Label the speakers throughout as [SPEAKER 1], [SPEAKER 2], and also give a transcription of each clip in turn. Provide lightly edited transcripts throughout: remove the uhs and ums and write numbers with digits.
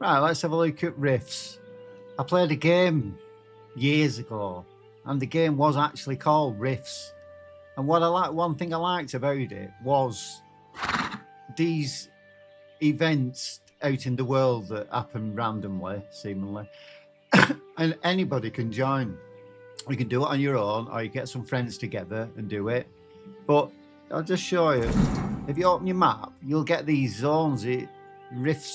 [SPEAKER 1] Right, let's have a look at Rifts. I played a game years ago, and the game was actually called Rifts. And one thing I liked about it was these events out in the world that happen randomly, seemingly, and anybody can join. You can do it on your own, or you get some friends together and do it. But I'll just show you. If you open your map, you'll get these zones. Rift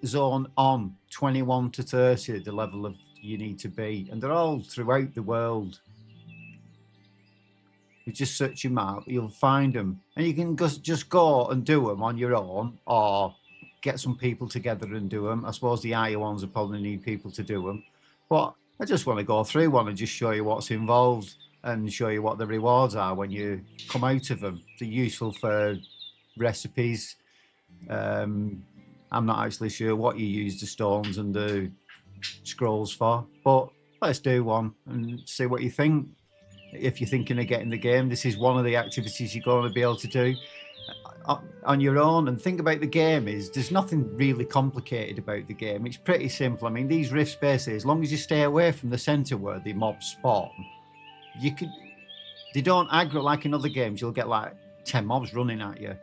[SPEAKER 1] zone on 21 to 30, the level of you need to be, and they're all throughout the world. You just search your map, you'll find them, and you can just go and do them on your own, or get some people together and do them. I suppose the higher ones will probably need people to do them, but I just want to go through one and just show you what's involved and show you what the rewards are when you come out of them. They're useful for recipes. I'm not actually sure what you use the stones and the scrolls for, but let's do one and see what you think. If you're thinking of getting the game, this is one of the activities you're going to be able to do on your own. And think about the game is there's nothing really complicated about the game. It's pretty simple. I mean, these rift spaces, as long as you stay away from the center where the mobs spawn, they don't aggro like in other games. You'll get like 10 mobs running at you.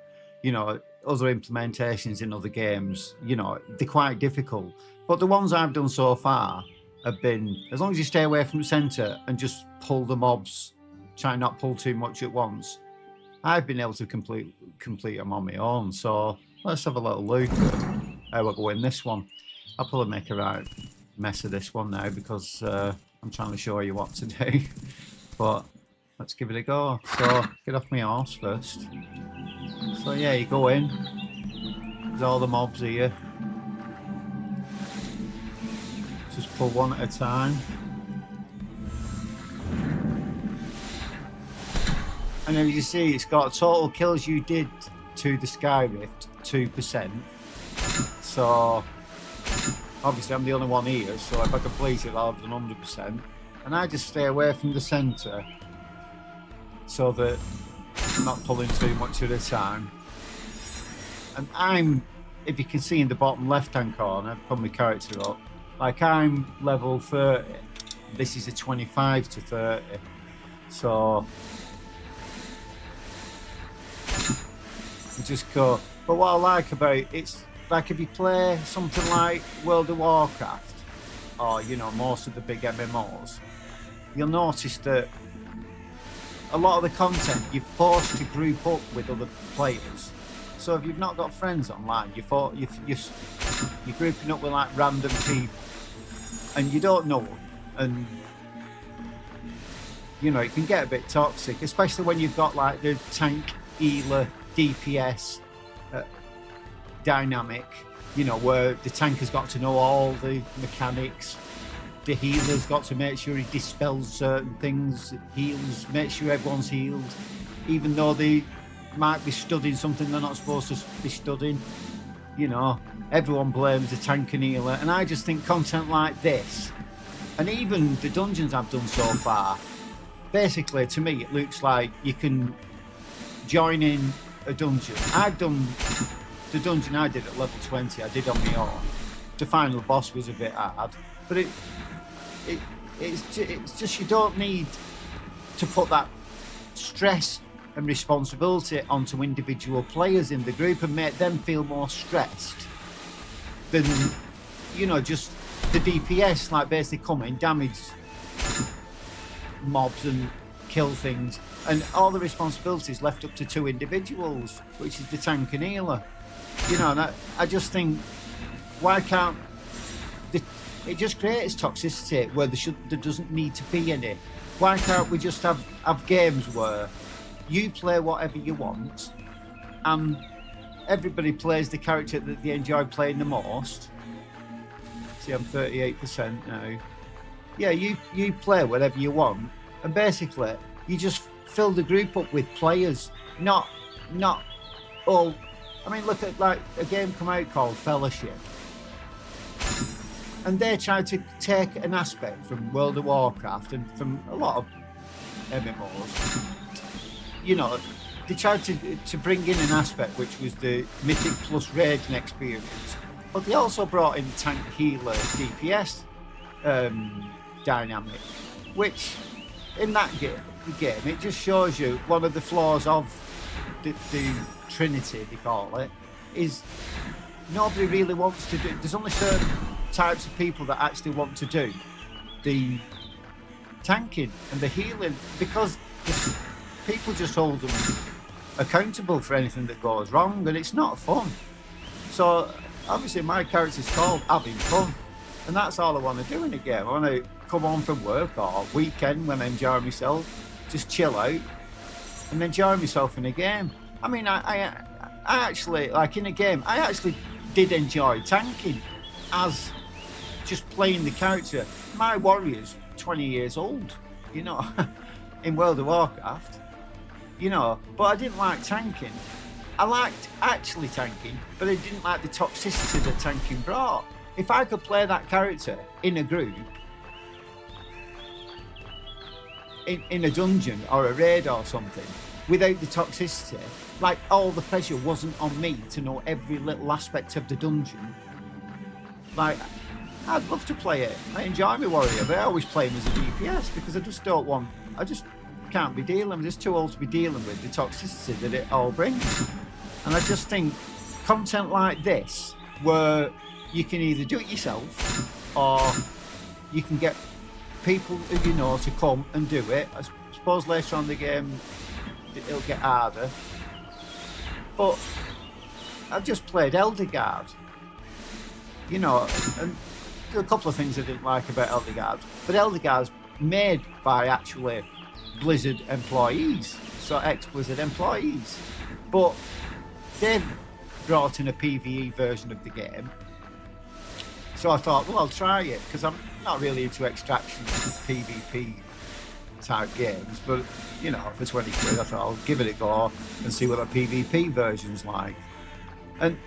[SPEAKER 1] You know, other implementations in other games, you know, they're quite difficult. But the ones I've done so far have been, as long as you stay away from the center and just pull the mobs, try not pull too much at once, I've been able to complete them on my own. So let's have a little look at how we'll go in this one. I'll probably make a right mess of this one now because I'm trying to show you what to do. But let's give it a go. So get off my horse first. So yeah, you go in. There's all the mobs here. Just pull one at a time. And as you see, it's got total kills you did to the Sky Rift, 2%. So obviously I'm the only one here, so if I complete it, I'll have done 100%. And I just stay away from the center so that I'm not pulling too much at a time. And I'm, if you can see in the bottom left-hand corner, put my character up, like I'm level 30. This is a 25 to 30. So just go. But what I like about it's like if you play something like World of Warcraft or, you know, most of the big MMOs, you'll notice that a lot of the content you're forced to group up with other players. So if you've not got friends online, you're grouping up with like random people and you don't know them, and you know it can get a bit toxic, especially when you've got like the tank, healer, DPS dynamic, you know, where the tank has got to know all the mechanics, the healer's got to make sure he dispels certain things, heals, make sure everyone's healed, even though they might be studying something they're not supposed to be studying. You know, everyone blames the tank and healer, and I just think content like this, and even the dungeons I've done so far, basically to me it looks like you can join in a dungeon. I've done the dungeon I did at level 20, I did on my own. The final boss was a bit hard, but it's just you don't need to put that stress and responsibility onto individual players in the group and make them feel more stressed than, you know, just the DPS, like basically come in, damage mobs and kill things, and all the responsibilities left up to two individuals, which is the tank and healer. You know, and I just think, why can't it just creates toxicity where there doesn't need to be any. Why can't we just have games where you play whatever you want and everybody plays the character that they enjoy playing the most? See, I'm 38% now. Yeah, you play whatever you want, and basically you just fill the group up with players, not all. I mean, look at like a game come out called Fellowship, and they tried to take an aspect from World of Warcraft and from a lot of MMOs. You know, they tried to bring in an aspect which was the Mythic plus Raging experience, But they also brought in tank healer DPS dynamic, which in that game it just shows you one of the flaws of the Trinity, they call it, is nobody really wants to do. There's only certain types of people that actually want to do the tanking and the healing, because people just hold them accountable for anything that goes wrong, and it's not fun. So obviously my character's called having fun, and that's all I want to do in a game. I want to come home from work or weekend when I enjoy myself, just chill out and enjoy myself in a game. I mean, I actually, like in a game, I actually did enjoy tanking as just playing the character. My warrior's 20 years old, you know, in World of Warcraft, you know, but I didn't like tanking. I liked actually tanking, but I didn't like the toxicity that tanking brought. If I could play that character in a group, in a dungeon or a raid or something, without the toxicity, like all the pressure wasn't on me to know every little aspect of the dungeon, like I'd love to play it. I enjoy my warrior, but I always play him as a DPS because I just don't want, I just can't be dealing, I'm just too old to be dealing with the toxicity that it all brings. And I just think content like this, where you can either do it yourself or you can get people who you know to come and do it. I suppose later on in the game it'll get harder, but I've just played Elderguard, you know, and there are a couple of things I didn't like about Elderguard, but Elderguard's made by actually Blizzard employees, so ex-Blizzard employees, but they've brought in a PvE version of the game. So I thought, well, I'll try it, because I'm not really into extraction PvP type games, but you know, for 20 quid I thought I'll give it a go and see what a PvP version's like. And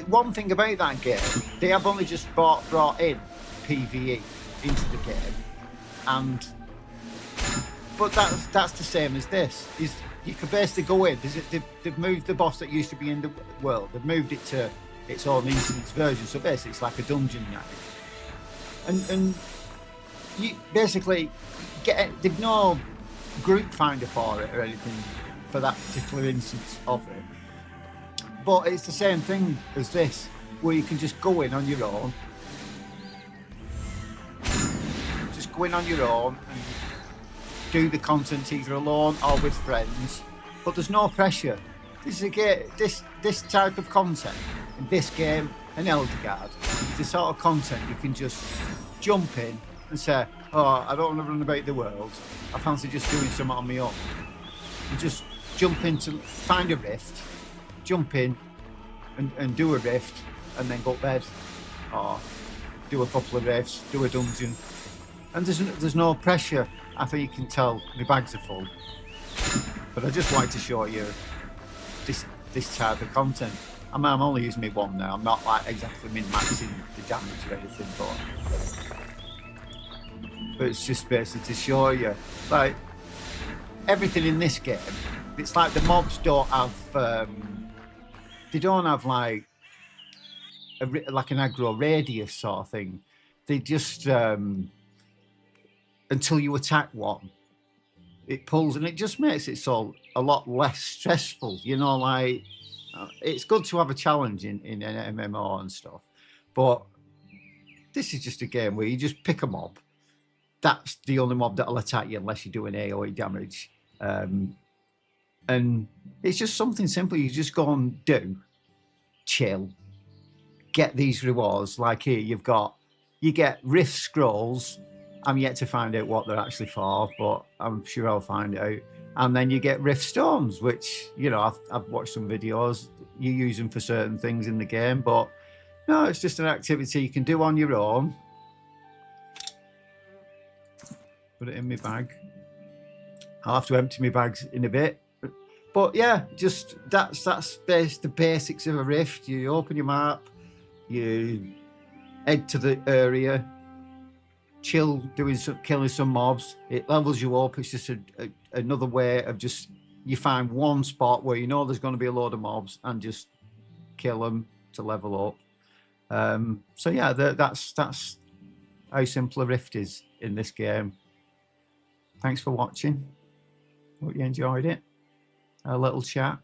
[SPEAKER 1] one thing about that game, they have only just brought in PvE into the game, but that's the same as this. Is you can basically go in. They've moved the boss that used to be in the world. They've moved it to its own instance version. So basically, it's like a dungeon now. And you basically they've no group finder for it or anything for that particular instance of it. But it's the same thing as this, where you can just go in on your own. Just go in on your own and do the content either alone or with friends. But there's no pressure. This is this type of content in this game and Elderguard is the sort of content you can just jump in and say, oh, I don't want to run about the world. I fancy just doing something on my own. And just jump in to find a rift, jump in and do a rift and then go to bed. Or do a couple of rifts, do a dungeon. And there's no pressure. I think you can tell my bags are full. But I just wanted to show you this type of content. I mean, I'm only using my one now. I'm not like exactly min-maxing the damage or anything, but it's just basically to show you, like, everything in this game. It's like the mobs don't have, they don't have like like an aggro radius sort of thing. They just until you attack one, it pulls, and it just makes it so a lot less stressful. You know, like it's good to have a challenge in an MMO and stuff, but this is just a game where you just pick a mob. That's the only mob that'll attack you unless you're doing AoE damage. And it's just something simple. You just go and do, chill, get these rewards. Like here, you get Rift Scrolls. I'm yet to find out what they're actually for, but I'm sure I'll find out. And then you get Rift Stones, which, you know, I've watched some videos. You use them for certain things in the game, but no, it's just an activity you can do on your own. Put it in my bag. I'll have to empty my bags in a bit. But yeah, just that's the basics of a rift. You open your map, you head to the area, chill, killing some mobs. It levels you up. It's just another way of just, you find one spot where you know there's going to be a load of mobs and just kill them to level up. So yeah, that's how simple a rift is in this game. Thanks for watching. Hope you enjoyed it. A little chat.